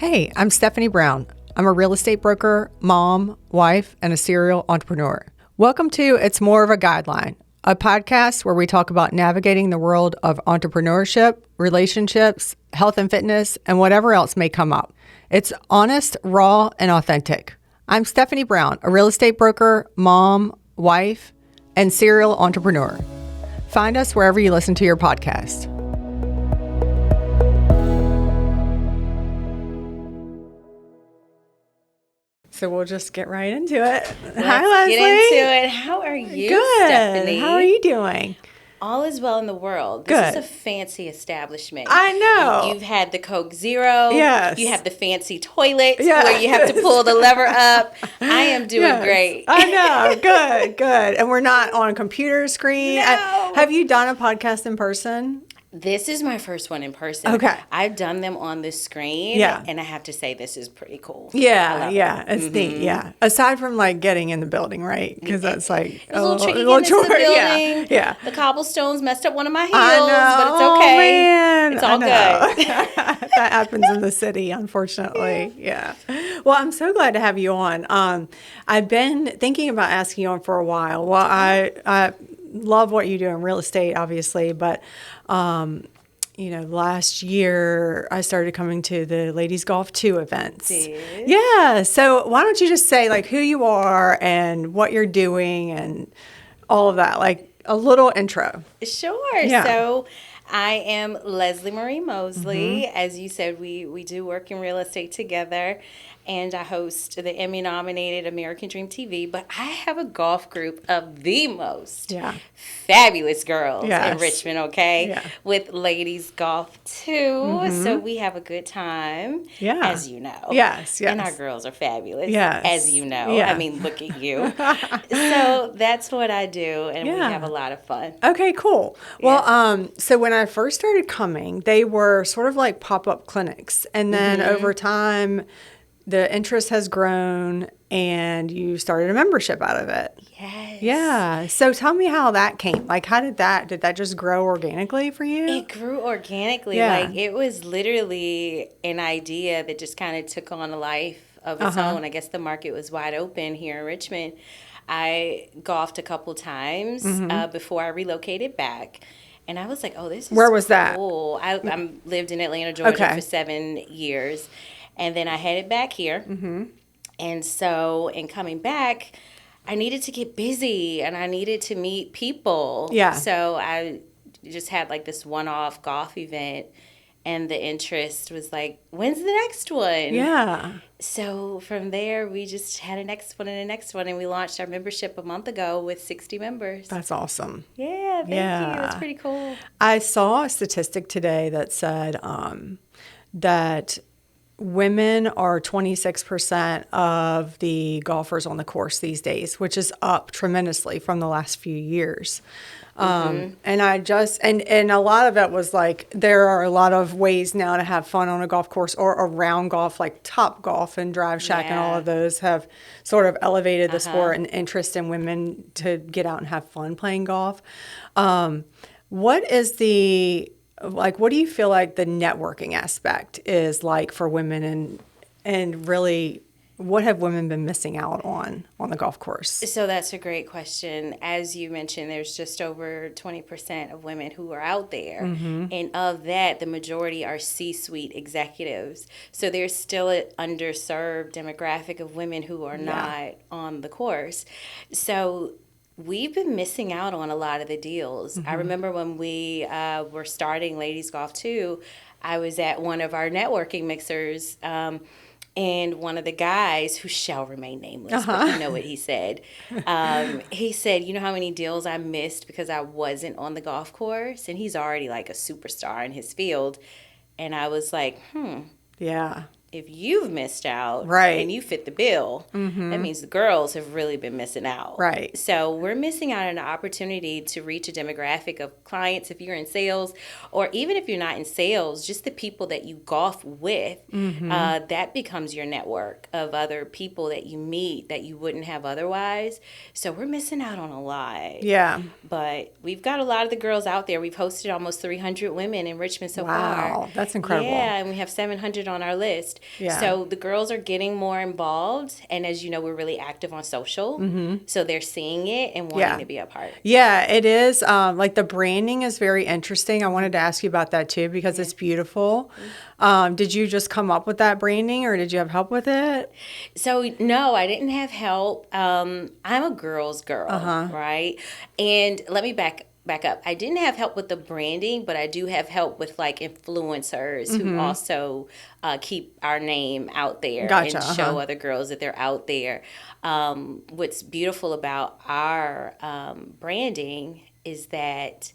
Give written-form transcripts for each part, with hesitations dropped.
Hey, I'm Stephanie Brown. I'm a real estate broker, mom, wife, and a serial entrepreneur. Welcome to It's More of a Guideline, a podcast where we talk about navigating the world of entrepreneurship, relationships, health and fitness, and whatever else may come up. It's honest, raw, and authentic. I'm Stephanie Brown, a real estate broker, mom, wife, and serial entrepreneur. Find us wherever you listen to your podcast. So we'll just get right into it. Hi, Leslie. Get into it. How are you, Good. Stephanie? How are you doing? All is well in the world. Good. This is a fancy establishment. I know. You've had the Coke Zero. Yes. You have the fancy toilets Yes. where you have to pull the lever up. I am doing great. I know. Good. And we're not on a computer screen. No. Have you done a podcast in person? This is my first one in person. Okay. I've done them on the screen. Yeah. And I have to say, this is pretty cool. Yeah. I love It's neat. Yeah. Aside from like getting in the building, right? Because that's like It was a little tricky getting into the building. Yeah. The cobblestones messed up one of my heels, I know. but it's okay. Oh, man. It's all good. That happens in the city, unfortunately. Yeah. Well, I'm so glad to have you on. I've been thinking about asking you on for a while. Well, I love what you do in real estate, obviously, but last year I started coming to the Ladies Golf 2 events. Did? Yeah. So why don't you just say like who you are and what you're doing and all of that, like a little intro. Sure. Yeah. So I am Leslie Marie Moseley. As you said, we do work in real estate together, and I host the Emmy-nominated American Dream TV, but I have a golf group of the most fabulous girls in Richmond, okay? Yeah. With Ladies Golf 2. So we have a good time, as you know. Yes. And our girls are fabulous, Yes. as you know. Yeah. I mean, look at you. So that's what I do, and we have a lot of fun. Okay, cool. Well, so when I first started coming, they were sort of like pop-up clinics. And then over time, the interest has grown and you started a membership out of it. Yes. Yeah. So tell me how that came. Like, did that just grow organically for you? It grew organically. Yeah. Like, it was literally an idea that just kind of took on a life of its own. I guess the market was wide open here in Richmond. I golfed a couple times before I relocated back. And I was like, oh, this is Where was that? Cool. I lived in Atlanta, Georgia Okay. for 7 years. And then I headed back here. And so in coming back, I needed to get busy and I needed to meet people. Yeah. So I just had like this one-off golf event. And the interest was like, when's the next one? Yeah. So from there, we just had a next one and a next one. And we launched our membership a month ago with 60 members. That's awesome. Yeah, thank you. That's pretty cool. I saw a statistic today that said that women are 26% of the golfers on the course these days, which is up tremendously from the last few years. And I just, and a lot of it was like, there are a lot of ways now to have fun on a golf course or around golf, like Top Golf and Drive Shack and all of those have sort of elevated the sport and interest in women to get out and have fun playing golf. What do you feel like the networking aspect is like for women and really what have women been missing out on the golf course? So that's a great question. As you mentioned, there's just over 20% of women who are out there. And of that, the majority are C-suite executives. So there's still an underserved demographic of women who are not on the course. So we've been missing out on a lot of the deals. I remember when we were starting Ladies Golf 2, I was at one of our networking mixers, and one of the guys, who shall remain nameless, but you know what he said. He said, you know how many deals I missed because I wasn't on the golf course? And he's already like a superstar in his field. And I was like, Yeah. if you've missed out Right. and you fit the bill, that means the girls have really been missing out. Right. So we're missing out on an opportunity to reach a demographic of clients if you're in sales, or even if you're not in sales, just the people that you golf with, that becomes your network of other people that you meet that you wouldn't have otherwise. So we're missing out on a lot. Yeah. But we've got a lot of the girls out there. We've hosted almost 300 women in Richmond so far. Wow, that's incredible. Yeah, and we have 700 on our list. Yeah. So the girls are getting more involved. And as you know, we're really active on social. So they're seeing it and wanting to be a part. Yeah, it is. Like the branding is very interesting. I wanted to ask you about that too because it's beautiful. Did you just come up with that branding or did you have help with it? So no, I didn't have help. I'm a girl's girl, right? And let me back up. I didn't have help with the branding, but I do have help with like influencers who also keep our name out there Gotcha, and show other girls that they're out there. What's beautiful about our branding is that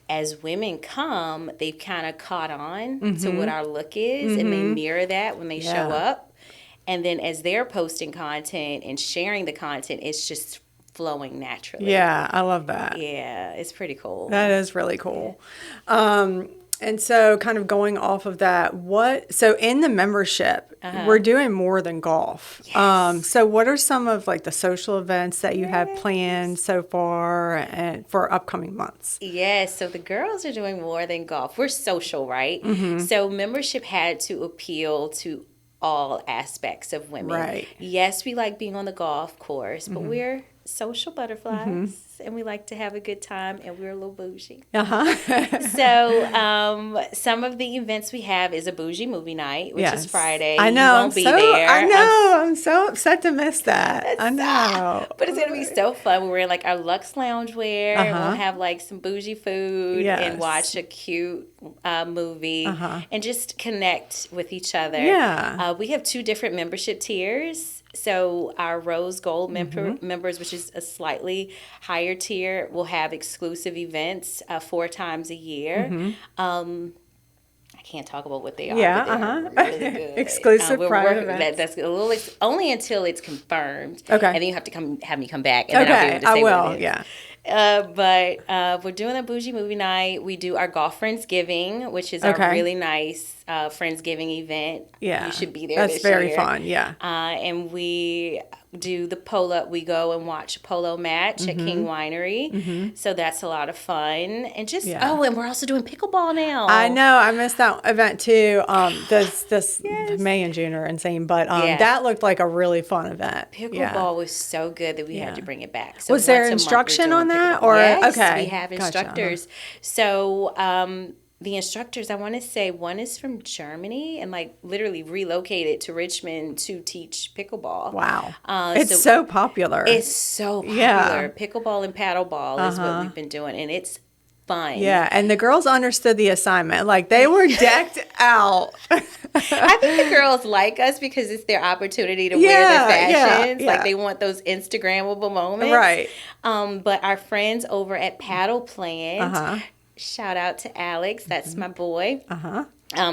as women come, they've kind of caught on to what our look is, and they mirror that when they show up. And then as they're posting content and sharing the content, it's just flowing naturally. Yeah, I love that. Yeah, it's pretty cool. That is really cool. And so kind of going off of that, so in the membership, we're doing more than golf. Yes. So what are some of like the social events that you have planned so far and for upcoming months? Yes, so the girls are doing more than golf. We're social, right? So membership had to appeal to all aspects of women. Right. Yes, we like being on the golf course, but we're social butterflies and we like to have a good time and we're a little bougie. So some of the events we have is a bougie movie night, which is Friday. I know. You won't be there. I know. I'm so upset to miss that. I know. But it's going to be so fun. We're wearing like our Luxe loungewear and we'll have like some bougie food and watch a cute movie and just connect with each other. Yeah. We have 2 different membership tiers. So our Rose Gold members, which is a slightly higher tier, will have exclusive events 4 times a year. I can't talk about what they are. Yeah, but they're really good. Exclusive private events. That's a little only until it's confirmed. Okay. And then you have to have me come back, and then I'll be able to say what it is. Yeah. But we're doing a bougie movie night. We do our golf Friendsgiving, which is our really nice Friendsgiving event. Yeah. You should be there. That's this very year. fun. Yeah. And we do the polo. We go and watch a polo match at King Winery. So that's a lot of fun. And just and we're also doing pickleball now. I know. I missed that event too. This May and June are insane, but that looked like a really fun event. Pickleball was so good that we had to bring it back. So was there instruction on that, or yes, okay? We have instructors. So the instructors, I want to say one is from Germany and like literally relocated to Richmond to teach pickleball. Wow. It's so popular. It's so popular. Yeah. Pickleball and paddleball is what we've been doing, and it's fun. Yeah, and the girls understood the assignment. Like they were decked out. I think the girls like us because it's their opportunity to wear their fashions. Yeah. Like they want those Instagrammable moments. Right. But our friends over at Paddle Plant, shout out to Alex, that's my boy.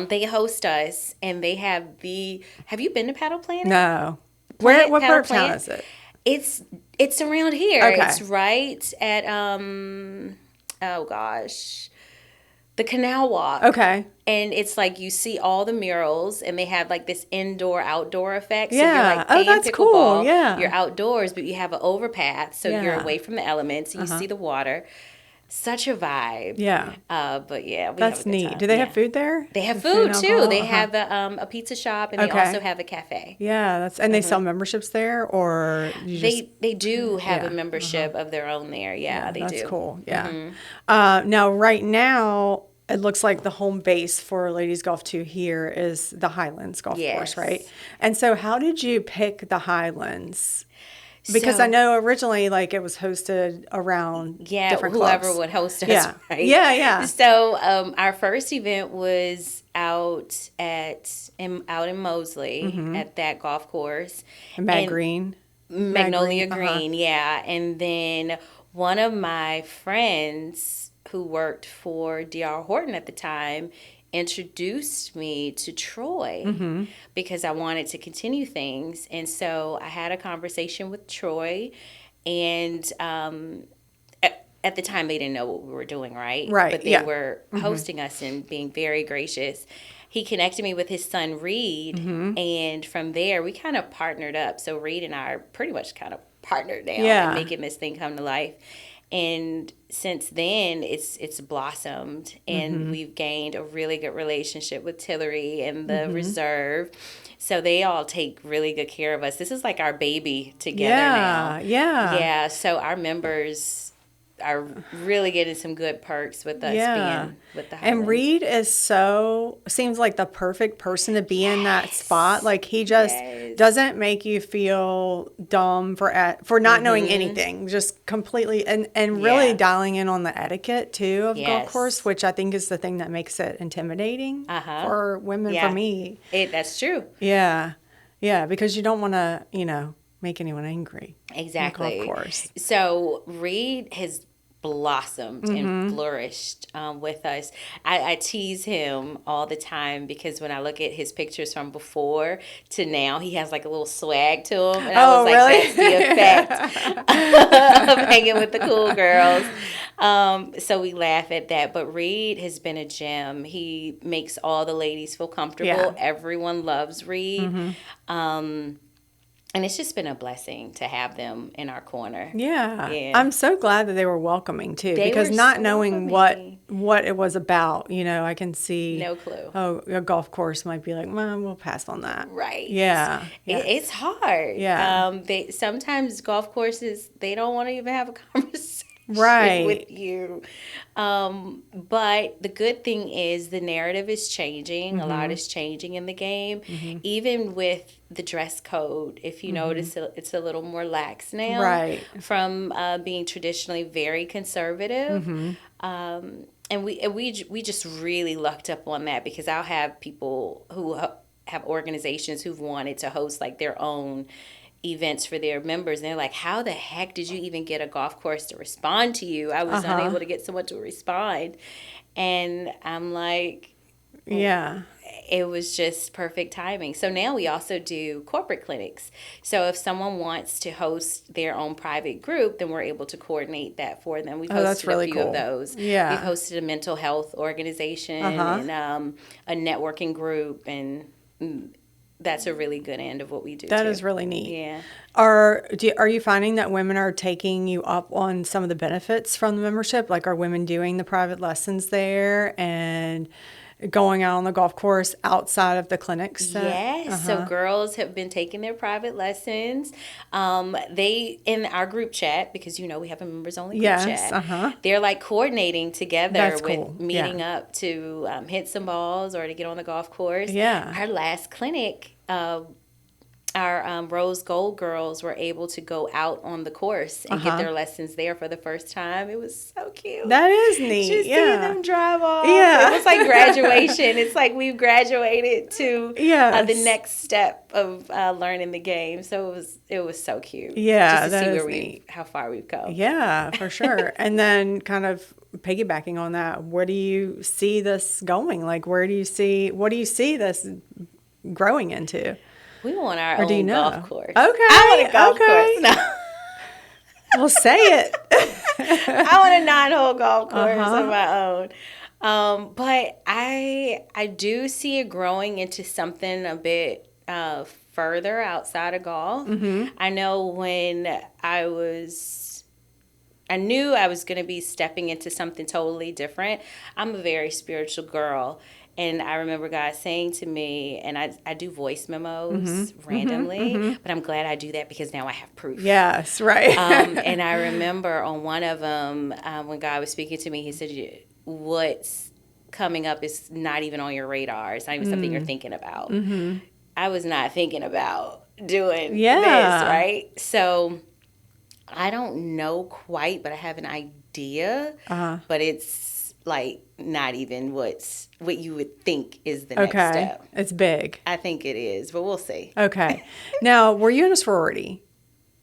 They host us, and they have have you been to Paddle Plant? No. What part of town is it? It's around here. Okay. It's right at the Canal Walk. Okay. And it's like you see all the murals, and they have like this indoor-outdoor effect. So Yeah. you're like playing that's pickleball. Cool. Yeah. You're outdoors, but you have an overpass, so you're away from the elements, and you see the water. Such a vibe. Yeah. But yeah, that's neat. Do they have food there? They have food too. They have a pizza shop, and they also have a cafe. Yeah, and they sell memberships there, or they do have a membership of their own there. Yeah, they do. That's cool. Yeah. Now, right now, it looks like the home base for Ladies Golf 2 here is the Highlands Golf Course, right? And so, how did you pick the Highlands? Because I know originally, like, it was hosted around different clubs. Whoever would host us, right? Yeah. So our first event was out in Moseley at that golf course. Magnolia Green, yeah. And then one of my friends who worked for D.R. Horton at the time introduced me to Troy because I wanted to continue things. And so I had a conversation with Troy, and at the time they didn't know what we were doing, right? But they were hosting us and being very gracious. He connected me with his son, Reed, and from there we kind of partnered up. So Reed and I are pretty much kind of partnered now in making this thing come to life. And since then, it's blossomed, and we've gained a really good relationship with Tillery and the reserve. So they all take really good care of us. This is like our baby together now. Yeah. So our members are really getting some good perks with us being with the Highlands. And Reed seems like the perfect person to be in that spot. Like he just doesn't make you feel dumb for not knowing anything. Just completely and really dialing in on the etiquette too of golf course, which I think is the thing that makes it intimidating for women. For me, that's true. Yeah, because you don't want to make anyone angry. Exactly. Of course. So Reed has blossomed and flourished with us. I tease him all the time because when I look at his pictures from before to now, he has like a little swag to him. And I was like, really? that's the effect of hanging with the cool girls. So we laugh at that. But Reed has been a gem. He makes all the ladies feel comfortable. Yeah. Everyone loves Reed. And it's just been a blessing to have them in our corner. Yeah. I'm so glad that they were welcoming too, because not knowing what it was about, I can see. No clue. Oh, a golf course might be like, well, we'll pass on that. Right. Yeah. It's hard. Yeah. Sometimes golf courses, they don't want to even have a conversation. With you. But the good thing is the narrative is changing. A lot is changing in the game. Even with the dress code, if you notice, it's a little more lax now. Right. From being traditionally very conservative. And we just really lucked up on that, because I'll have people who have organizations who've wanted to host like their own events for their members, and they're like, how the heck did you even get a golf course to respond to you? I was unable to get someone to respond. And I'm like, it was just perfect timing. So now we also do corporate clinics. So if someone wants to host their own private group, then we're able to coordinate that for them. We've hosted that's really a few cool. of those. Yeah. We've hosted a mental health organization and a networking group, and that's a really good end of what we do. That is really neat. Yeah. Are you finding that women are taking you up on some of the benefits from the membership? Like, are women doing the private lessons there and going out on the golf course outside of the clinics? Yes. So girls have been taking their private lessons. They, in our group chat, because we have a members only group chat. They're like coordinating together with meeting up to hit some balls or to get on the golf course. Yeah. Our last clinic, our Rose Gold girls were able to go out on the course and get their lessons there for the first time. It was so cute. That is neat. Just seeing them drive off. Yeah. It was like graduation. It's like we've graduated to the next step of learning the game. So it was so cute. Yeah, just to see how far we've come. Yeah, for sure. And then kind of piggybacking on that, where do you see this going? Like, what do you see this growing into? We want our own golf course. Okay. I want a golf course. No. Well, say it. I want a 9-hole golf course of my own. But I do see it growing into something a bit further outside of golf. I know when I knew I was going to be stepping into something totally different. I'm a very spiritual girl. And I remember God saying to me, and I do voice memos randomly, but I'm glad I do that because now I have proof. Yes, right. And I remember on one of them, when God was speaking to me, he said, what's coming up is not even on your radar. It's not even something you're thinking about. I was not thinking about doing this, right? So I don't know quite, but I have an idea, but it's like not even what you would think is the next step. It's big. I think it is, but we'll see. Okay. Now, were you in a sorority?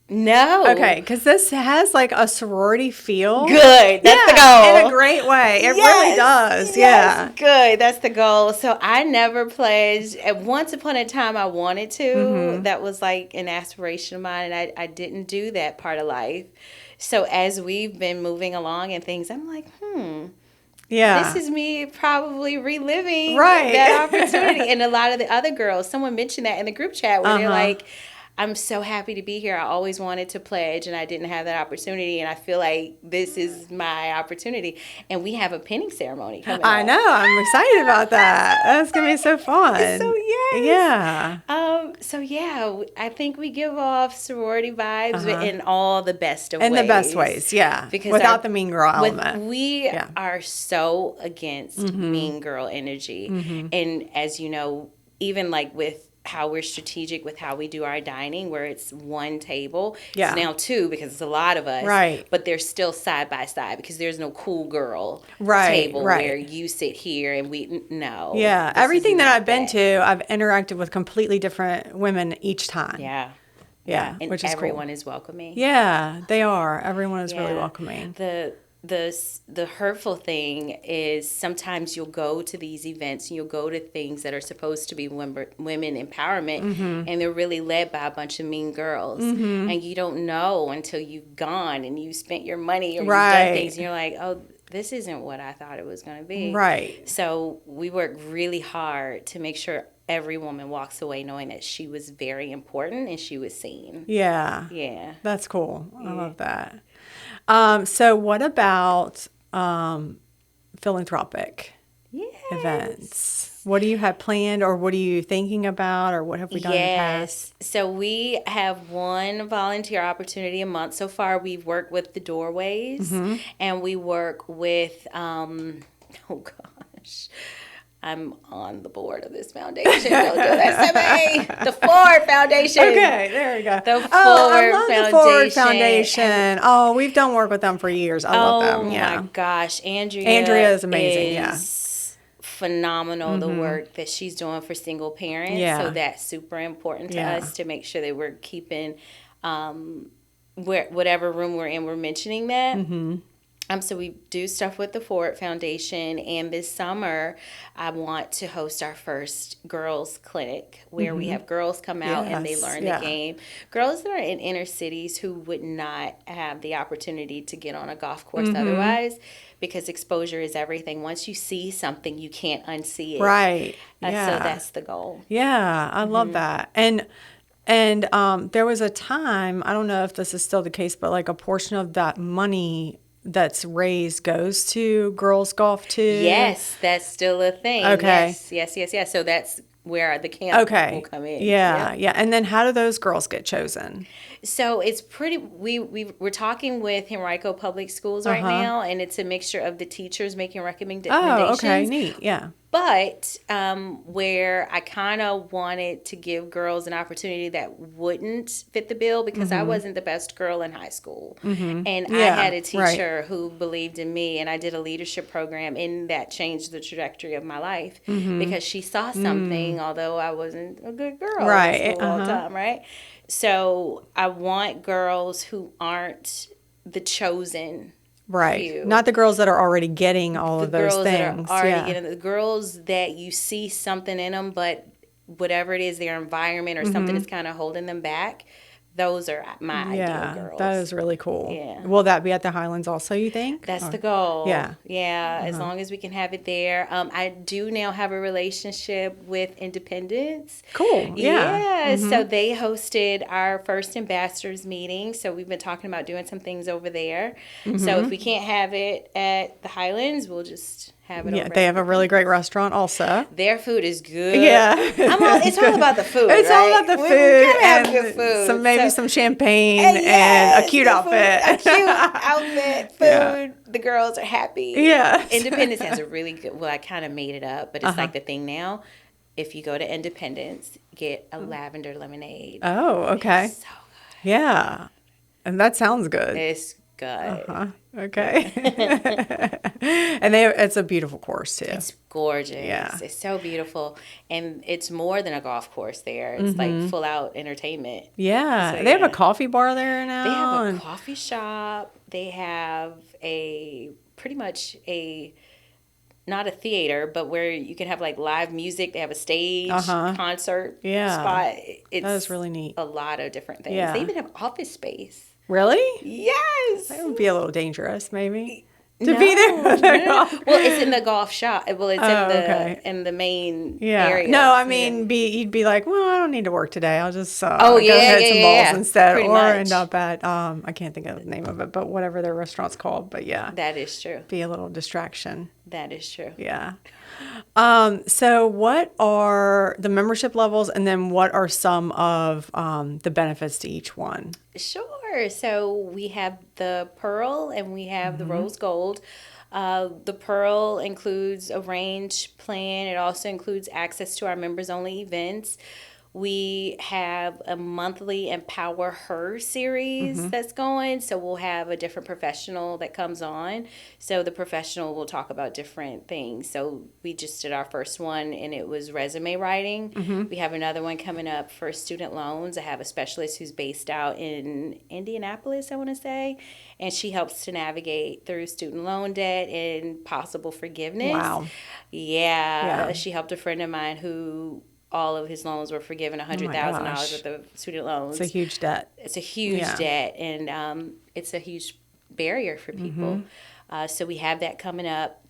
No. Okay, because this has like a sorority feel. Good. That's the goal. In a great way. It really does. Yes, good. That's the goal. So I never pledged. At once upon a time, I wanted to. That was like an aspiration of mine, and I didn't do that part of life. So as we've been moving along and things, I'm like, this is me probably reliving that opportunity. And a lot of the other girls, someone mentioned that in the group chat where they're like, I'm so happy to be here. I always wanted to pledge and I didn't have that opportunity. And I feel like this is my opportunity. And we have a pinning ceremony coming I up. know. I'm excited about that. That's going to be so fun. So, yes. Yeah. So, yeah, I think we give off sorority vibes in all the best of ways. In the best ways, yeah. Because without the mean girl element. We are so against mean girl energy. And as you know, even like with how we're strategic with how we do our dining, where it's one table. Yeah. It's now two because it's a lot of us. Right. But they're still side by side because there's no cool girl table right. where you sit here and we, no. Yeah. Everything that I've been to, I've interacted with completely different women each time. Yeah. Yeah. And which is everyone cool. is welcoming. Yeah, they are. Everyone is really welcoming. The hurtful thing is sometimes you'll go to these events and you'll go to things that are supposed to be women empowerment and they're really led by a bunch of mean girls and you don't know until you've gone and you spent your money or you've done things and you're like, oh, this isn't what I thought it was going to be. Right. So we work really hard to make sure every woman walks away knowing that she was very important and she was seen. Yeah. Yeah. That's cool. I love that. So what about philanthropic events? What do you have planned or what are you thinking about or what have we done in the past? So we have one volunteer opportunity a month. So far we've worked with the Doorways and we work with, oh gosh, I'm on the board of this foundation. Don't do that to me. The Ford Foundation. Okay, there we go. The Ford I love Foundation. the Ford Foundation. Oh, we've done work with them for years. I love them. Yeah. Oh my gosh, Andrea is amazing. Phenomenal the work that she's doing for single parents. Yeah. So that's super important to us to make sure that we're keeping whatever room we're in, we're mentioning that. So we do stuff with the Ford Foundation, and this summer I want to host our first girls clinic where we have girls come out and they learn the game. Girls that are in inner cities who would not have the opportunity to get on a golf course otherwise, because exposure is everything. Once you see something, you can't unsee it. Right. So that's the goal. Yeah, I love that. And there was a time, I don't know if this is still the case, but like a portion of that money that's raised goes to girls golf too. Yes, that's still a thing. Okay. Yes. So that's where the camp will come in. Yeah. And then how do those girls get chosen? So it's pretty. We're talking with Henrico Public Schools right now, and it's a mixture of the teachers making recommendations. Oh, okay, neat. Yeah. But where I kind of wanted to give girls an opportunity that wouldn't fit the bill because I wasn't the best girl in high school. And I had a teacher who believed in me, and I did a leadership program, and that changed the trajectory of my life because she saw something, although I wasn't a good girl in school all the time, right? So I want girls who aren't the chosen few. Not the girls that are already getting all of those things. That are already getting, the girls that you see something in them, but whatever it is, their environment or something is kind of holding them back. Those are my ideal girls. That is really cool. Yeah. Will that be at the Highlands also, you think? That's the goal. Yeah. As long as we can have it there. I do now have a relationship with Independence. Cool. Yeah. So they hosted our first ambassadors meeting. So we've been talking about doing some things over there. So if we can't have it at the Highlands, we'll just have it over. They have a really great restaurant also. Their food is good. Yeah. It's all about the food. It's all about the food. We have good food. Maybe some champagne and a cute outfit. A cute outfit, food. The girls are happy. Yes. Independence has a really good, I kind of made it up, but it's like the thing now. If you go to Independence, get a lavender lemonade. Oh, okay. It's so good. Yeah. And that sounds good. It's good. Okay. And it's a beautiful course too. It's gorgeous. Yeah. It's so beautiful. And it's more than a golf course there. It's like full out entertainment. Yeah. So, they have a coffee bar there now. They have a coffee shop. They have pretty much not a theater, but where you can have like live music. They have a stage, concert spot. That is really neat. A lot of different things. Yeah. They even have office space. Really? Yes. That would be a little dangerous, maybe. to be there? Well, it's in the golf shop. Well, it's okay. in the main Yeah. area. No, I mean, you'd be like, well, I don't need to work today. I'll just Oh, go yeah, hit some balls instead, Pretty or much. end up at I can't think of the name of it, but whatever their restaurant's called. But yeah, That is true. be a little distraction. That is true. Yeah. So what are the membership levels, and then what are some of the benefits to each one? Sure. So we have the Pearl and we have the Rose Gold. The Pearl includes a range plan. It also includes access to our members only events. We have a monthly Empower Her series that's going. So we'll have a different professional that comes on. So the professional will talk about different things. So we just did our first one and it was resume writing. We have another one coming up for student loans. I have a specialist who's based out in Indianapolis, I want to say. And she helps to navigate through student loan debt and possible forgiveness. Wow. Yeah. She helped a friend of mine who all of his loans were forgiven, $100,000 worth of student loans. It's a huge debt. It's a huge debt, and it's a huge barrier for people. So we have that coming up.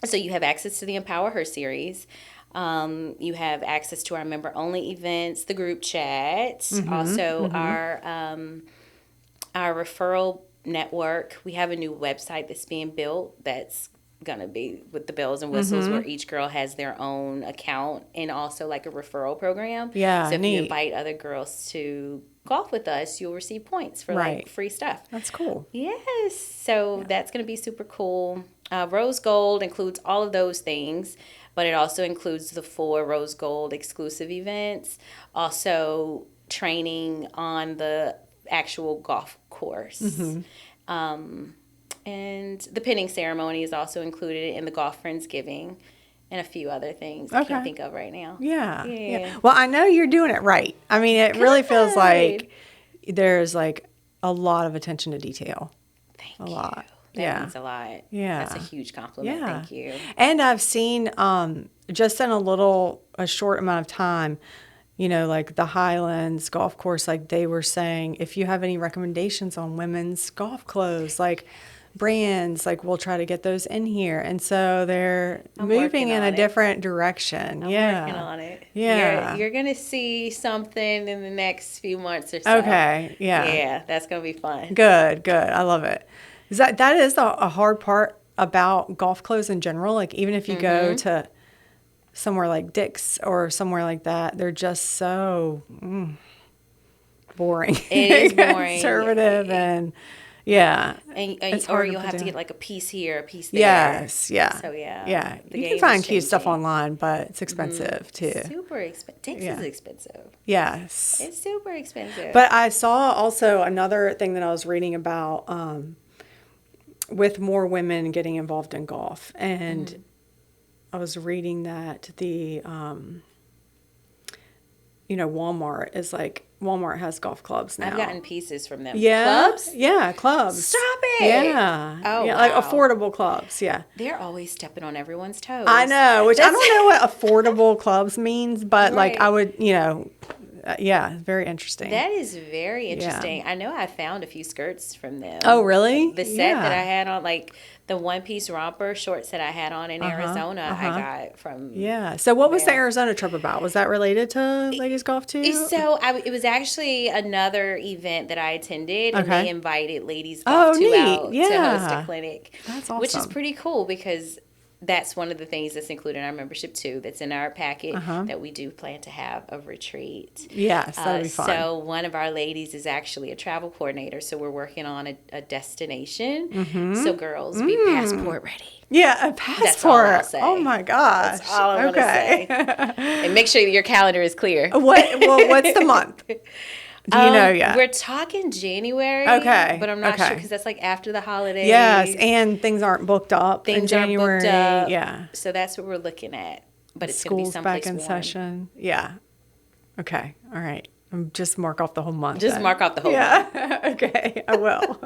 So you have access to the Empower Her series. You have access to our member-only events, the group chats, also our referral network. We have a new website that's being built that's going to be with the bells and whistles where each girl has their own account and also like a referral program. Yeah, so if neat. you invite other girls to golf with us, you'll receive points for like free stuff. That's cool. Yes. So that's going to be super cool. Rose Gold includes all of those things, but it also includes the 4 Rose Gold exclusive events. Also training on the actual golf course. And the pinning ceremony is also included in the Golf Friendsgiving and a few other things I can't think of right now. Yeah. Well, I know you're doing it right. I mean, it really feels like there's like a lot of attention to detail. Thank you. That means a lot. Yeah. That's a huge compliment. Yeah. Thank you. And I've seen just in a short amount of time, you know, like the Highlands golf course, like they were saying, if you have any recommendations on women's golf clothes, like brands, like we'll try to get those in here. And so they're moving in a different direction. I'm working on it. Yeah. You're going to see something in the next few months or so. Okay. Yeah. Yeah, that's going to be fun. Good. I love it. That is a hard part about golf clothes in general. Like even if you go to somewhere like Dick's or somewhere like that, they're just so boring. It is boring. Conservative and or you'll have to get like a piece here, a piece there. Yes, yeah. So yeah. You can find cute stuff online, but it's expensive too. Super expensive. Texas is expensive. Yes. It's super expensive. But I saw also another thing that I was reading about with more women getting involved in golf, and I was reading that the Walmart has golf clubs now. I've gotten pieces from them. Yeah. Clubs? Yeah, clubs. Stop it. Yeah. Oh, yeah, wow. like affordable clubs. Yeah. They're always stepping on everyone's toes. I know, which I don't know what affordable clubs means, but like Right. I would, very interesting. That is very interesting. I know I found a few skirts from them. Oh, really? The set that I had on, like the one-piece romper shorts that I had on in Arizona, I got from. Yeah. So what was the Arizona trip about? Was that related to ladies golf too? So it was actually another event that I attended, and they invited ladies Oh, golf neat. out Yeah. to host a clinic. That's awesome. Which is pretty cool because that's one of the things that's included in our membership too. That's in our packet that we do plan to have a retreat. Yes, that'd be fun. So one of our ladies is actually a travel coordinator. So we're working on a destination. So girls, be passport ready. Yeah, a passport. That's all I'll say. Oh my gosh. That's all I'm gonna say. And make sure that your calendar is clear. What's the month? Do you know yet? We're talking January. Okay. But I'm not sure because that's like after the holidays. Yes, and things aren't booked up in January. Aren't booked up. Yeah. So that's what we're looking at. But it's going to be School's someplace back in warm. session. Yeah. Okay. All right. Just mark off the whole month. Just then. mark off the whole month. Okay, I will.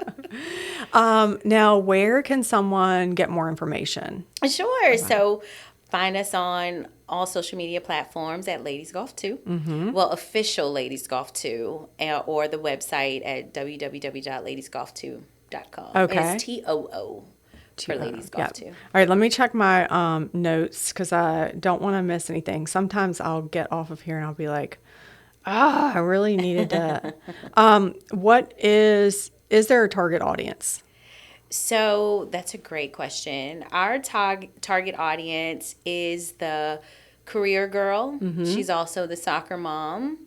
Now, where can someone get more information? Sure. So find us on all social media platforms at Ladies Golf 2. Well, official Ladies Golf 2, or the website at www.ladiesgolf2.com. Okay. It's TOO for ladies golf too. All right, let me check my notes because I don't want to miss anything. Sometimes I'll get off of here and I'll be like, I really needed to. What is there a target audience? So that's a great question. Our target audience is the career girl. She's also the soccer mom.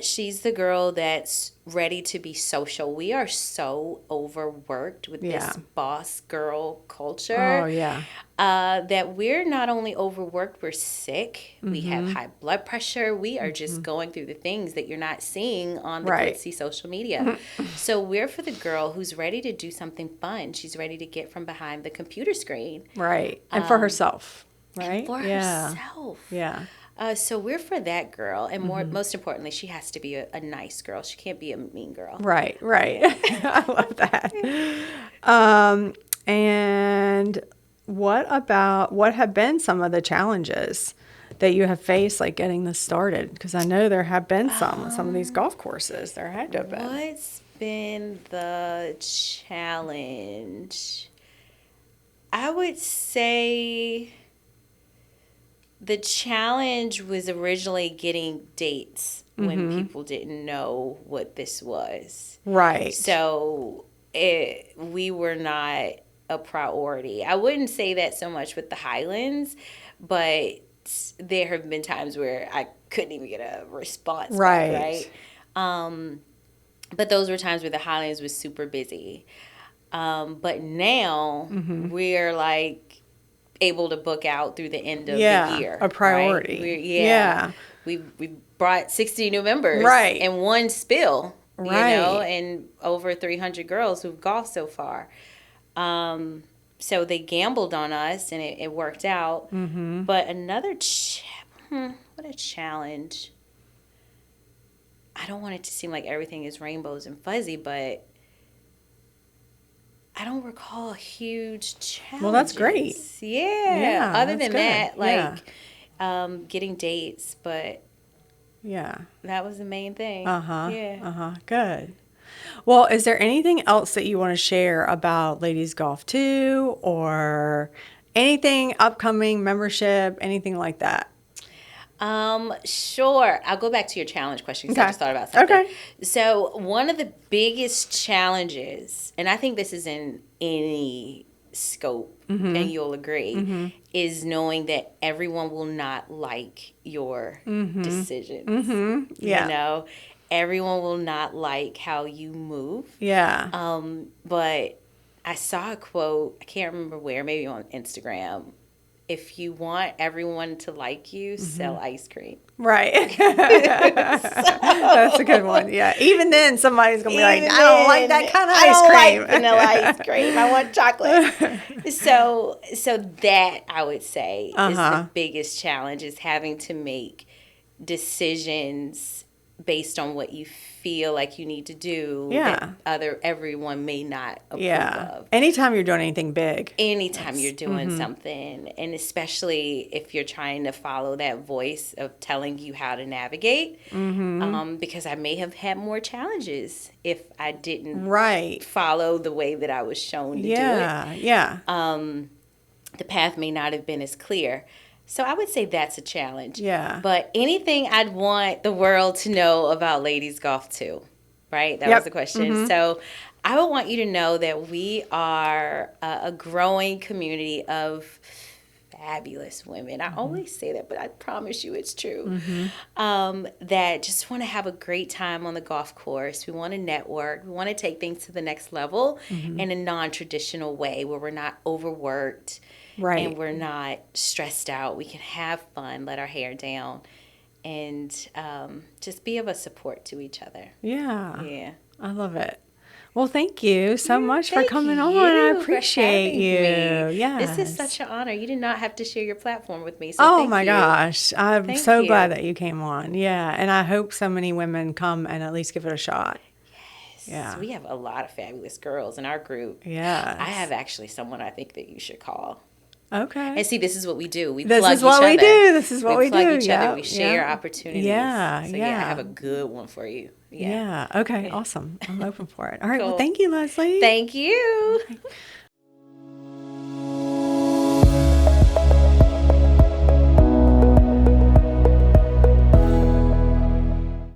She's the girl that's ready to be social. We are so overworked with this boss girl culture. Oh, yeah. That we're not only overworked, we're sick. We have high blood pressure. We are just going through the things that you're not seeing on the glitzy social media. So we're for the girl who's ready to do something fun. She's ready to get from behind the computer screen. Right. And for herself. Right? And for herself. Yeah. So we're for that girl. And most importantly, she has to be a nice girl. She can't be a mean girl. Right. I love that. And what have been some of the challenges that you have faced, like getting this started? Because I know there have been some of these golf courses. There had to have been. What's been the challenge? I would say the challenge was originally getting dates when people didn't know what this was. Right. So we were not a priority. I wouldn't say that so much with the Highlands, but there have been times where I couldn't even get a response back, right? But those were times where the Highlands was super busy. But now we're like able to book out through the end of the year. A priority. Right? We brought 60 new members in one spill, you know, and over 300 girls who've golfed so far. So they gambled on us and it worked out. But another, what a challenge. I don't want it to seem like everything is rainbows and fuzzy, but I don't recall huge challenges. Well, that's great. Yeah. Other than that, like getting dates, but that was the main thing. Good. Well, is there anything else that you want to share about Ladies Golf 2 or anything upcoming, membership, anything like that? Sure. I'll go back to your challenge question because I just thought about something. Okay. So one of the biggest challenges, and I think this is in any scope, and you'll agree, is knowing that everyone will not like your decisions. You know, everyone will not like how you move. But I saw a quote, I can't remember where, maybe on Instagram. If you want everyone to like you, sell ice cream. Right. That's a good one. Yeah. Even then, somebody's going to be like, I don't like that kind of ice cream. I don't like vanilla ice cream. I want chocolate. So that, I would say, is the biggest challenge, is having to make decisions based on what you feel like you need to do that everyone may not approve of. Anytime you're doing anything big. Anytime you're doing something, and especially if you're trying to follow that voice of telling you how to navigate, because I may have had more challenges if I didn't follow the way that I was shown to do it. The path may not have been as clear. So I would say that's a challenge. But anything I'd want the world to know about Ladies Golf 2, right? That was the question. So I would want you to know that we are a growing community of fabulous women. I always say that, but I promise you it's true. That just want to have a great time on the golf course. We want to network. We want to take things to the next level in a non-traditional way where we're not overworked. And we're not stressed out. We can have fun, let our hair down, and just be of a support to each other. Yeah. I love it. Well, thank you so much for coming on. I appreciate you. This is such an honor. You did not have to share your platform with me. So my gosh. I'm so glad that you came on. Yeah. And I hope so many women come and at least give it a shot. Yeah. We have a lot of fabulous girls in our group. I have actually someone I think that you should call. Okay. And see, this is what we do. We plug each other. This is what we plug each other. We share opportunities. I have a good one for you. Okay. Awesome. I'm open for it. All right. Cool. Well, thank you, Leslie. Thank you.